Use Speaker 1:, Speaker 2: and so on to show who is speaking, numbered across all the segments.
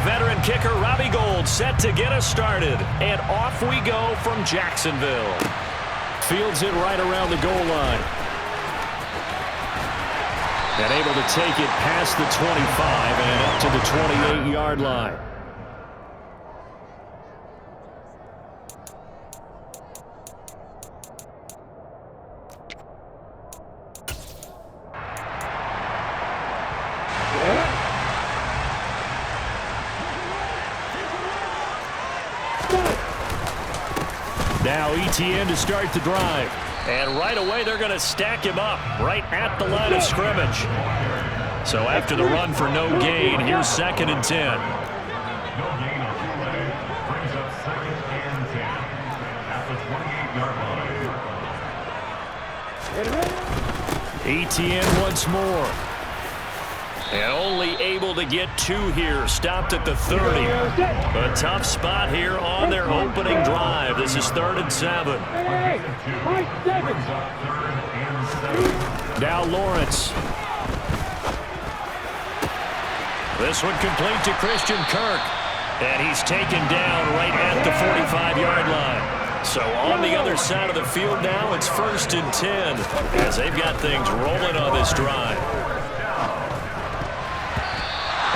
Speaker 1: veteran kicker Robbie Gould set to get us started. And off we go from Jacksonville. Fields it right around the goal line. And able to take it past the 25 and up to the 28-yard line. Now ETN to start the drive. And right away they're going to stack him up right at the line of scrimmage. So after the run for no gain, here's 2nd and 10.
Speaker 2: No gain on the play. Brings up 2nd and 10 at the 28-yard line.
Speaker 1: ETN once more. And only able to get 2 here. Stopped at the 30. A tough spot here on their opening drive. This is 3rd and 7. Now Lawrence. This one complete to Christian Kirk. And he's taken down right at the 45-yard line. So on the other side of the field now, it's 1st and 10 as they've got things rolling on this drive.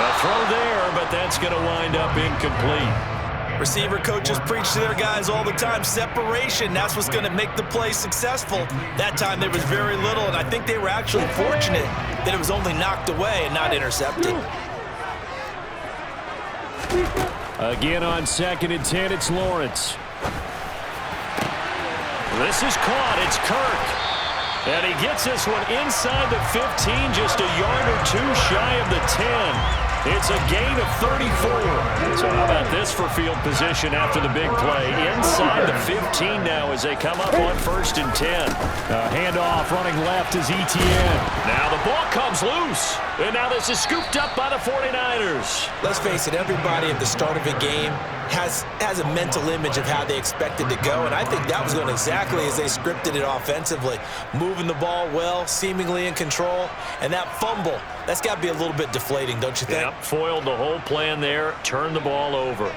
Speaker 1: A throw there, but that's going to wind up incomplete.
Speaker 3: Receiver coaches preach to their guys all the time. Separation, that's what's going to make the play successful. That time there was very little, and I think they were actually fortunate that it was only knocked away and not intercepted.
Speaker 1: Again on 2nd and 10, it's Lawrence. This is caught. It's Kirk. And he gets this one inside the 15, just a yard or 2 shy of the 10. It's a gain of 34. So how about this for field position after the big play? Inside the 15 now as they come up on 1st and 10. Handoff running left is ETN. Now the ball comes loose. And now this is scooped up by the 49ers.
Speaker 3: Let's face it, everybody at the start of a game has a mental image of how they expected to go, and I think that was going exactly as they scripted it offensively. Moving the ball well, seemingly in control, and that fumble, that's got to be a little bit deflating, don't you think?
Speaker 1: Yep, foiled the whole plan there, turned the ball over.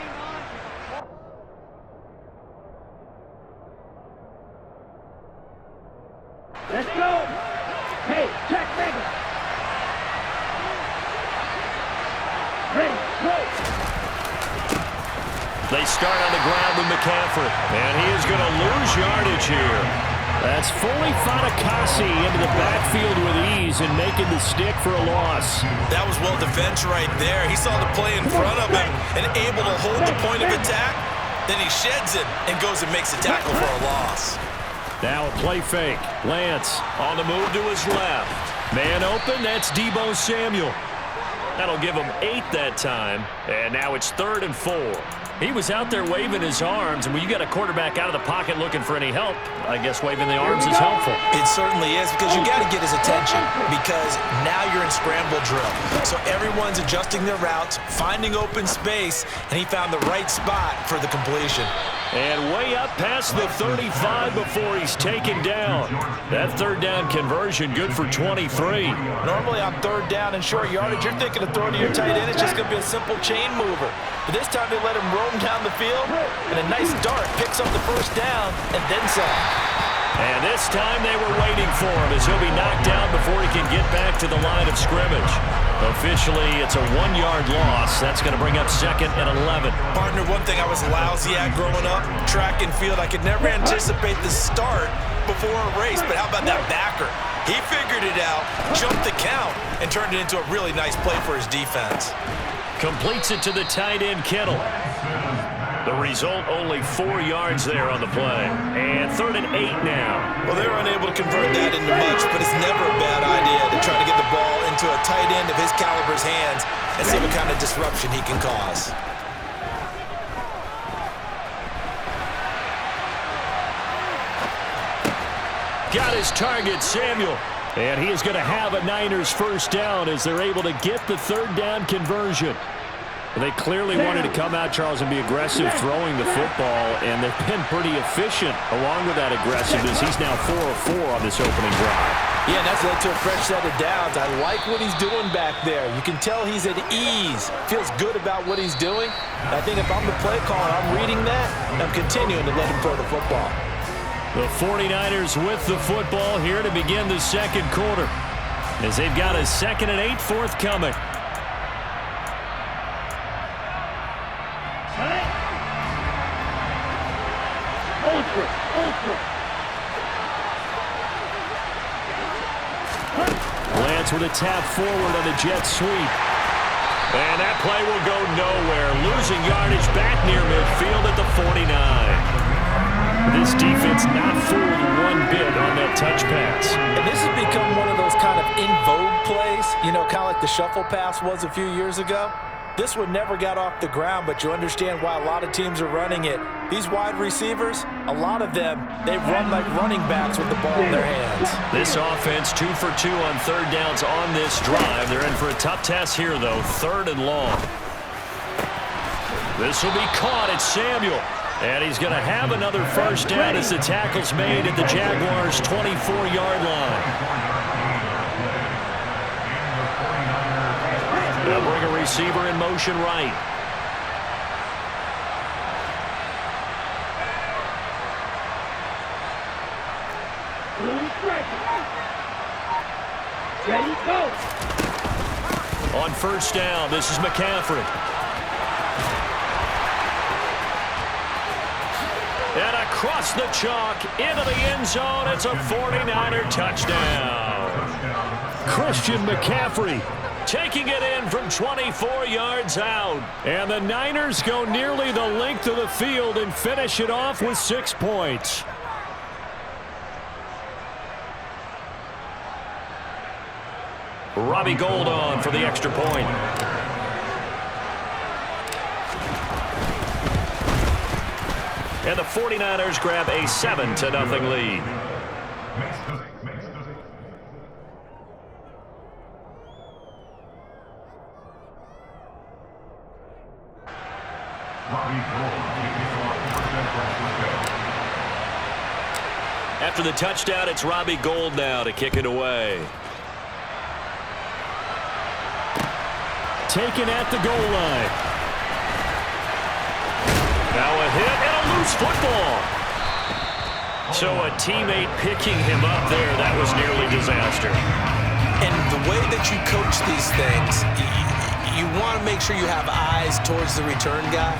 Speaker 4: Let's go! Hey, check, nigga! Ready, go!
Speaker 1: They start on the ground with McCaffrey, and he is going to lose yardage here. That's fully Fatukasi into the backfield with ease and making the stick for a loss.
Speaker 3: That was well defense right there. He saw the play in front of him and able to hold the point of attack. Then he sheds it and goes and makes a tackle for a loss.
Speaker 1: Now a play fake. Lance on the move to his left. Man open, that's Deebo Samuel. That'll give him 8 that time, and now it's 3rd and 4. He was out there waving his arms, and when you got a quarterback out of the pocket looking for any help, I guess waving the arms is helpful.
Speaker 3: It certainly is, because you got to get his attention, because now you're in scramble drill. So everyone's adjusting their routes, finding open space, and he found the right spot for the completion.
Speaker 1: And way up past the 35 before he's taken down. That 3rd down conversion good for 23.
Speaker 3: Normally on 3rd down and short yardage, you're thinking of throwing to your tight end. It's just going to be a simple chain mover. But this time they let him roam down the field, and a nice dart picks up the 1st down and then some.
Speaker 1: And this time they were waiting for him as he'll be knocked down before he can get back to the line of scrimmage. Officially, it's a 1-yard loss. That's going to bring up 2nd and 11.
Speaker 3: Partner, one thing I was lousy at growing up, track and field. I could never anticipate the start before a race, but how about that backer? He figured it out, jumped the count, and turned it into a really nice play for his defense.
Speaker 1: Completes it to the tight end, Kittle. The result, only 4 yards there on the play. And 3rd and 8 now.
Speaker 3: Well, they were unable to convert that into much, but it's never a bad idea to try to get the ball into a tight end of his caliber's hands and see what kind of disruption he can cause.
Speaker 1: Got his target, Samuel. And he is going to have a Niners 1st down as they're able to get the 3rd down conversion. They clearly wanted to come out, Charles, and be aggressive throwing the football, and they've been pretty efficient along with that aggressiveness. He's now 4 of 4 on this opening drive.
Speaker 3: Yeah, and that's led to a fresh set of downs. I like what he's doing back there. You can tell he's at ease. Feels good about what he's doing. I think if I'm the play caller, I'm reading that, and I'm continuing to let him throw the football.
Speaker 1: The 49ers with the football here to begin the second quarter, as they've got a 2nd and 8 forthcoming. Lance with a tap forward on the jet sweep. And that play will go nowhere. Losing yardage back near midfield at the 49. This defense not fooled one bit on that touch pass.
Speaker 3: And this has become one of those kind of in vogue plays, you know, kind of like the shuffle pass was a few years ago. This one never got off the ground, but you understand why a lot of teams are running it. These wide receivers, a lot of them, they run like running backs with the ball in their hands.
Speaker 1: This offense 2 for 2 on third downs on this drive. They're in for a tough test here, though, 3rd and long. This will be caught. It's Samuel. And he's going to have another first down as the tackle's made at the Jaguars' 24-yard line. They'll bring a receiver in motion right.
Speaker 4: Ready, go.
Speaker 1: On first down, this is McCaffrey. And across the chalk, into the end zone, it's a 49er touchdown. Christian McCaffrey taking it in from 24 yards out. And the Niners go nearly the length of the field and finish it off with 6 points. Robbie Gould on for the extra point. And the 49ers grab a 7-0 lead. After the touchdown, it's Robbie Gould now to kick it away. Taken at the goal line. Now a hit and a loose football. So a teammate picking him up there, that was nearly disaster.
Speaker 3: And the way that you coach these things, you want to make sure you have eyes towards the return guy,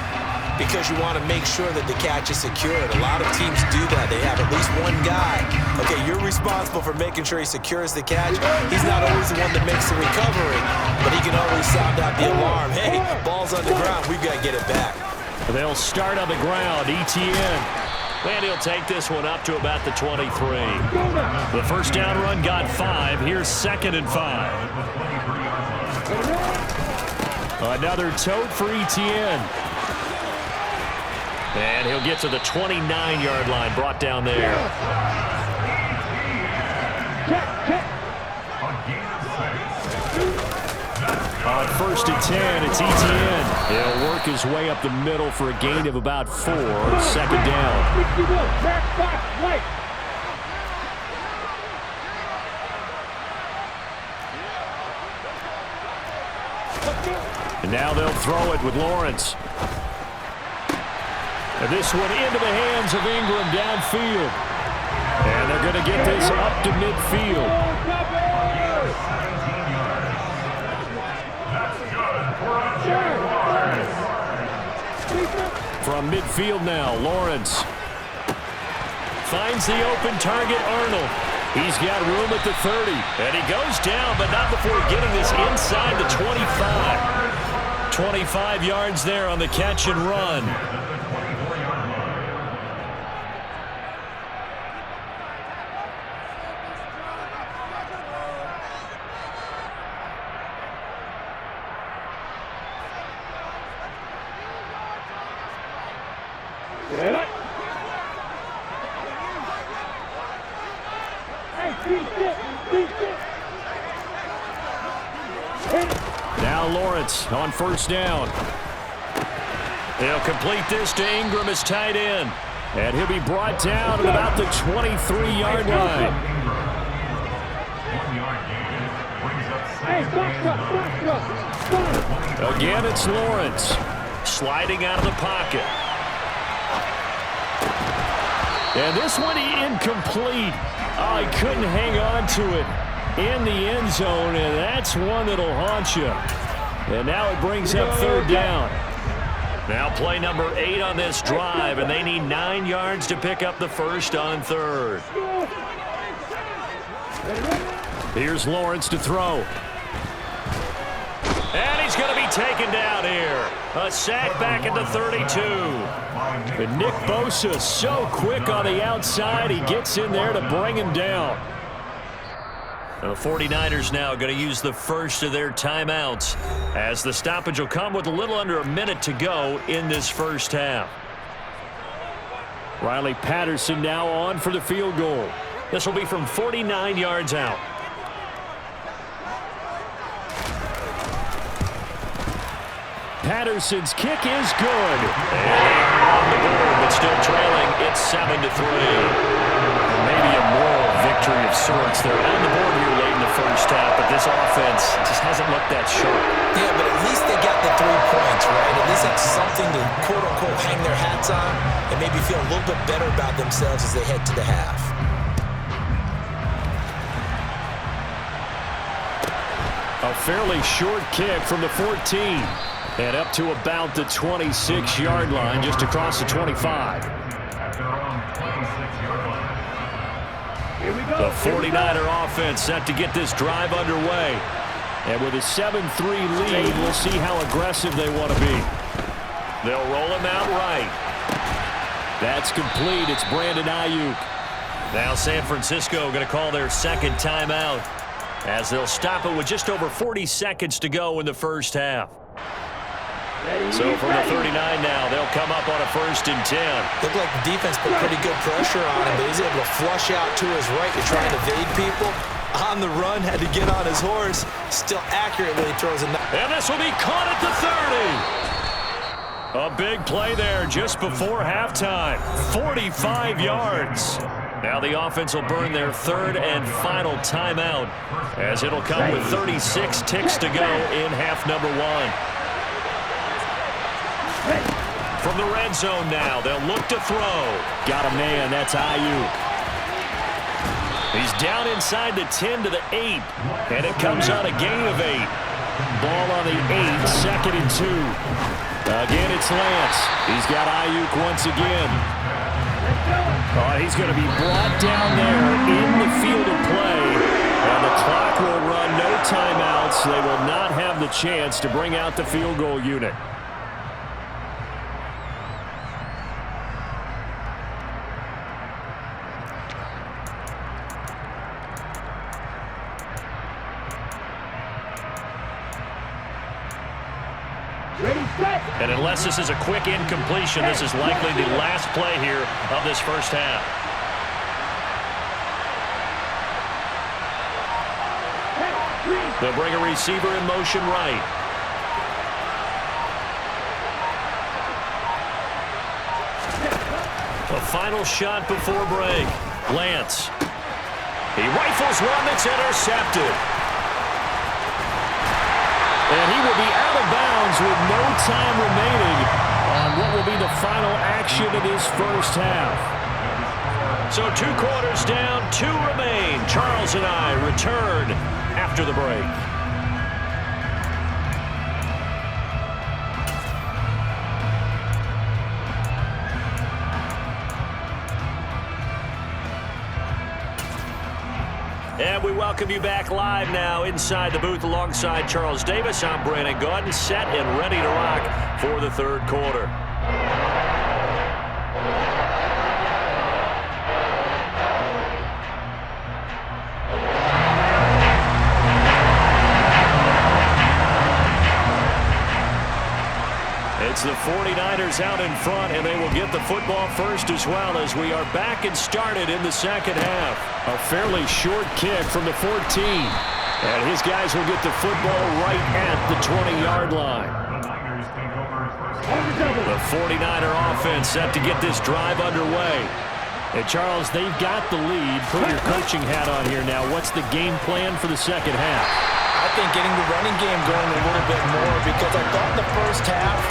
Speaker 3: because you want to make sure that the catch is secured. A lot of teams do that. They have at least one guy. Okay, you're responsible for making sure he secures the catch. He's not always the one that makes the recovery, but he can always sound out the alarm. Hey, ball's on the ground. We've got to get it back.
Speaker 1: They'll start on the ground. ETN. And he'll take this one up to about the 23. The first down run got 5. Here's 2nd and 5. Another tote for ETN. And he'll get to the 29-yard line, brought down there. On 1st and 10, it's ETN. He'll work his way up the middle for a gain of about 4. 2nd down. And now they'll throw it with Lawrence. And this one into the hands of Ingram downfield. And they're going to get this up to midfield. From midfield now, Lawrence finds the open target, Arnold. He's got room at the 30. And he goes down, but not before getting this inside the 25. 25 yards there on the catch and run. Now Lawrence on first down. They'll complete this to Ingram as tight end. And he'll be brought down at about the 23-yard line.
Speaker 2: 1 yard gain. Brings up
Speaker 4: Hey,
Speaker 2: second and 9.
Speaker 1: Again, it's Lawrence. Sliding out of the pocket. And this one incomplete. Oh, he couldn't hang on to it in the end zone, and that's one that'll haunt you. And now it brings up third down. Now play number 8 on this drive, and they need 9 yards to pick up the first on third. Here's Lawrence to throw. And he's going to be taken down here. A sack back at the 32. And Nick Bosa so quick on the outside. He gets in there to bring him down. The 49ers now going to use the first of their timeouts, as the stoppage will come with a little under a minute to go in this first half. Riley Patterson now on for the field goal. This will be from 49 yards out. Patterson's kick is good. And on the board, but still trailing. It's 7-3. Maybe a moral victory of sorts. They're on the board here late in the first half, but this offense just hasn't looked that sharp.
Speaker 3: Yeah, but at least they got the 3 points, right? At least that's something to, quote-unquote, hang their hats on and maybe feel a little bit better about themselves as they head to the half.
Speaker 1: A fairly short kick from the 14. And up to about the 26-yard line, just across the 25.
Speaker 2: At their own 26-yard line.
Speaker 4: Here we go.
Speaker 1: The 49er offense set to get this drive underway. And with a 7-3 lead, we'll see how aggressive they want to be. They'll roll him out right. That's complete. It's Brandon Ayuk. Now San Francisco going to call their second timeout, as they'll stop it with just over 40 seconds to go in the first half. So from the 39 now, they'll come up on a 1st and 10.
Speaker 3: Looked like the defense put pretty good pressure on him, but he's able to flush out to his right to try and evade people. On the run, had to get on his horse. Still accurately throws a...
Speaker 1: And this will be caught at the 30. A big play there just before halftime. 45 yards. Now the offense will burn their 3rd and final timeout, as it'll come with 36 ticks to go in half number 1. From the red zone now, they'll look to throw. Got a man, that's Ayuk. He's down inside the 10 to the 8, and it comes on a gain of 8. Ball on the 8, 2nd and 2. Again, it's Lance. He's got Ayuk once again. Oh, he's going to be brought down there in the field of play, and the clock will run, no timeouts. They will not have the chance to bring out the field goal unit. And unless this is a quick incompletion, this is likely the last play here of this first half. They'll bring a receiver in motion right. A final shot before break. Lance. He rifles one that's intercepted. And he will be out of bounds with no time remaining on what will be the final action of this first half. So 2 quarters down, 2 remain. Charles and I return after the break. And we welcome you back live now inside the booth alongside Charles Davis. I'm Brandon Gaudin, set and ready to rock for the 3rd quarter. It's the 49ers out in front, and they will get the football first as well, as we are back and started in the second half. A fairly short kick from the 14. And his guys will get the football right at the 20-yard line.
Speaker 2: The Niners take over first.
Speaker 1: The The 49er offense set to get this drive underway. And Charles, they've got the lead. Put your coaching hat on here now. What's the game plan for the second half?
Speaker 3: I think getting the running game going a little bit more, because I thought in the first half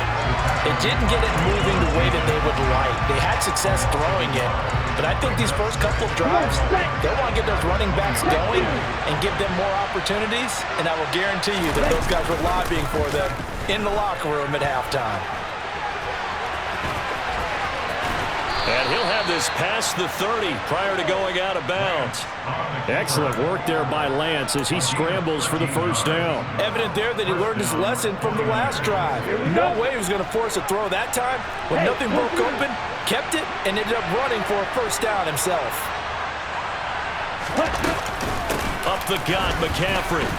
Speaker 3: it didn't get it moving the way that they would like. They had success throwing it, but I think these first couple of drives, they want to get those running backs going and give them more opportunities, and I will guarantee you that those guys were lobbying for them in the locker room at halftime.
Speaker 1: And he'll have this past the 30 prior to going out of bounds. Excellent work there by Lance as he scrambles for the first down.
Speaker 3: Evident there that he learned his lesson from the last drive. No way he was going to force a throw that time. When nothing broke open, kept it, and ended up running for a first down himself.
Speaker 1: Up the gut, McCaffrey.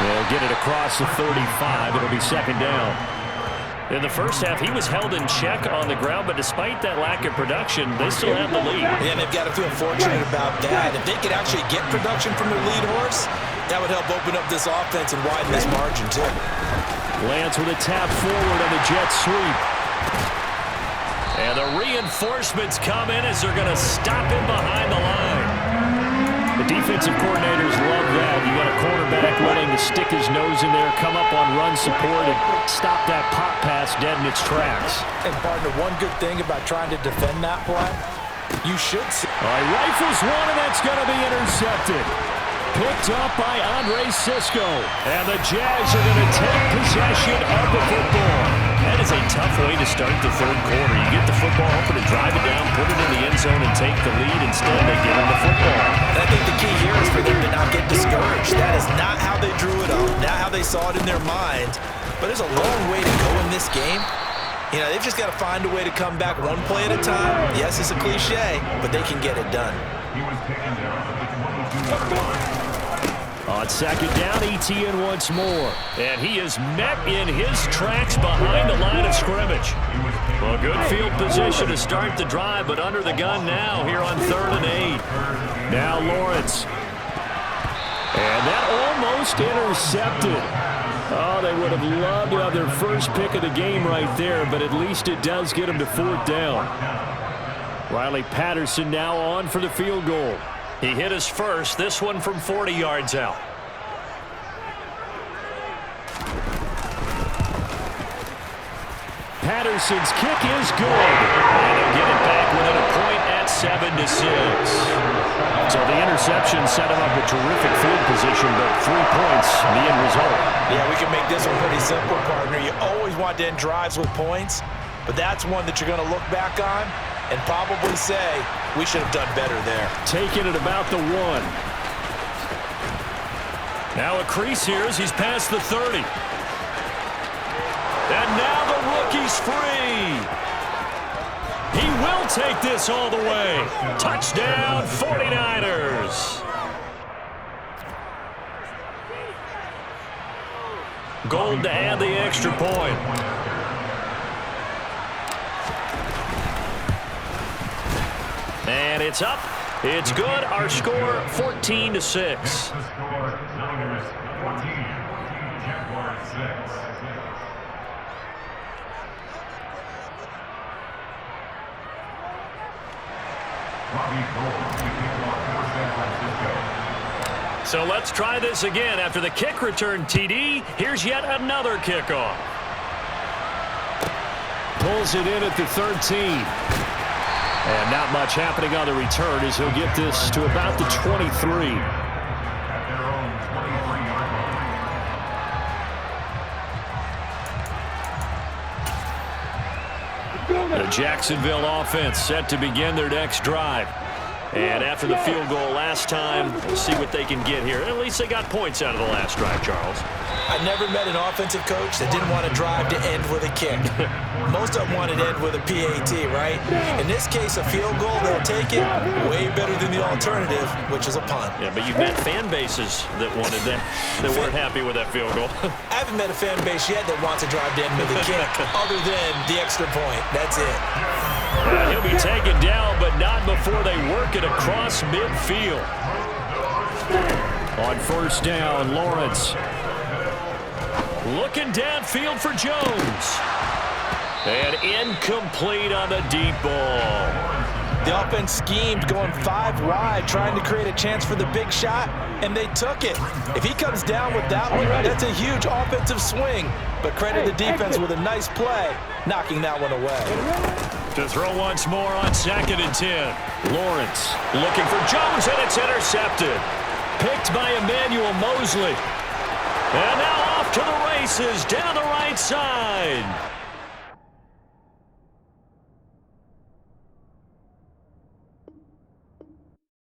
Speaker 1: They'll get it across the 35. It'll be second down. In the first half, he was held in check on the ground, but despite that lack of production, they still have the lead.
Speaker 3: Yeah, and they've got to feel fortunate about that. If they could actually get production from their lead horse, that would help open up this offense and widen this margin, too.
Speaker 1: Lance with a tap forward on the jet sweep. And the reinforcements come in as they're going to stop him behind the line. The defensive coordinators love that. You got a quarterback willing to stick his nose in there, come up on run support, and stop that pop pass dead in its tracks.
Speaker 3: And, partner, one good thing about trying to defend that play, you should see.
Speaker 1: All right, rifles one, and that's going to be intercepted. Picked up by Andre Sisco. And the Jags are going to take possession of the football. That is a tough way to start the third quarter. You get the football, hoping to drive it down, put it in the end zone, and take the lead. Instead, they give them the football.
Speaker 3: And I think the key here is for them to not get discouraged. That is not how they drew it up, not how they saw it in their mind. But there's a long way to go in this game. You know, they've just got to find a way to come back one play at a time. Yes, it's a cliche, but they can get it done.
Speaker 2: He was taken down at the 22-yard line.
Speaker 1: On second down, ETN once more. And he is met in his tracks behind the line of scrimmage. Well, good field position to start the drive, but under the gun now here on 3rd and 8. Now Lawrence. And that almost intercepted. Oh, they would have loved to have their first pick of the game right there, but at least it does get them to 4th down. Riley Patterson now on for the field goal. He hit his first, this one from 40 yards out. Patterson's kick is good. And he'll get it back within a point at 7-6. So the interception set him up a terrific field position, but 3 points, the end result.
Speaker 3: Yeah, we can make this one pretty simple, partner. You always want to end drives with points, but that's one that you're going to look back on and probably say, we should have done better there.
Speaker 1: Taking it about the 1. Now a crease here as he's past the 30. And now the rookie's free. He will take this all the way. Touchdown, 49ers. Gold to add the extra point. And it's up. It's good. Our score, 14-6.
Speaker 2: The score, Niners 14, Jaguars 6.
Speaker 1: So let's try this again. After the kick return TD, here's yet another kickoff. Pulls it in at the 13. And not much happening on the return as he'll get this to about the 23. The Jacksonville offense set to begin their next drive. And after the field goal last time, we'll see what they can get here. At least they got points out of the last drive, Charles.
Speaker 3: I never met an offensive coach that didn't want to drive to end with a kick. Most of them wanted to end with a PAT, right? In this case, a field goal, they'll take it way better than the alternative, which is a punt.
Speaker 1: Yeah, but you've met fan bases that wanted that, that weren't happy with that field goal.
Speaker 3: I haven't met a fan base yet that wants to drive to end with a kick, other than the extra point. That's it.
Speaker 1: He'll be taken down, but not before they work it across midfield. On first down, Lawrence. Looking downfield for Jones. And incomplete on the deep ball.
Speaker 3: The offense schemed going 5 wide, trying to create a chance for the big shot, and they took it. If he comes down with that one, that's a huge offensive swing. But credit the defense with a nice play, knocking that one away.
Speaker 1: To throw once more on 2nd and 10. Lawrence looking for Jones, and it's intercepted. Picked by Emmanuel Mosley. And now off to the races down the right side.